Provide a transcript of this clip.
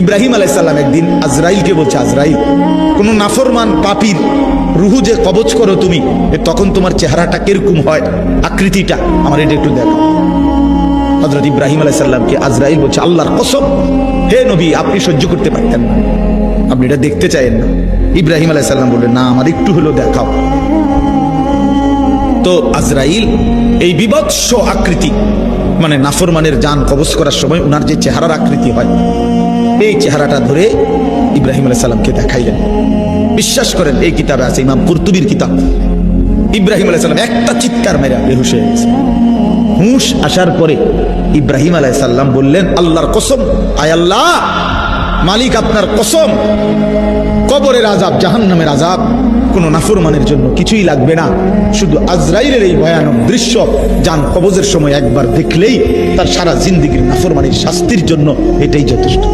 ইব্রাহিম আলাইহিস সালাম একদিন আজরাইলকে বলছে, আজরাইল, কোন নাফরমান পাপীর রুহু যে কবজ করো তুমি, তখন তোমার চেহারাটা কিরকম হয়, আকৃতিটা আমার এটা একটু দেখো। হযরত ইব্রাহিম আলাইহিস সালামকে আজরাইল বলছে, আল্লাহর কসম হে নবী, আপনি সহ্য করতে পারতেন না, আপনি এটা দেখতে চাইেন না। ইব্রাহিম আলাইহিস সালাম বললেন, না, আমার একটু হলেও দেখাও। তো আজরাইল এই বিভৎস আকৃতি, মানে নাফরমানের জান কবজ করার সময় উনার যে চেহারার আকৃতি হয়, এই চেহারাটা ধরে ইব্রাহিম আলাইহিস সালামকে দেখাইলেন। বিশ্বাস করেন, এই কিতাবে আছে, ইমাম কুরতুবীর কিতাব। ইব্রাহিম আলাইহিস সালাম একটা চিৎকার মেরে বেহুশ হয়ে গেছে। হুঁশ আসার পরে ইব্রাহিম আলাইহিস সালাম বললেন, আল্লাহর কসম, আয় আল্লাহ, মালিক আপনার কসম, কবরের আযাব, জাহান্নামের আযাব কোনো নাফরমানের জন্য কিছুই লাগবে না, শুধু আজরাইলের এই ভয়ানক দৃশ্য জান কবজের সময় একবার দেখলেই তার সারা জিন্দেগীর নাফরমানির শাস্তির জন্য এটাই যথেষ্ট।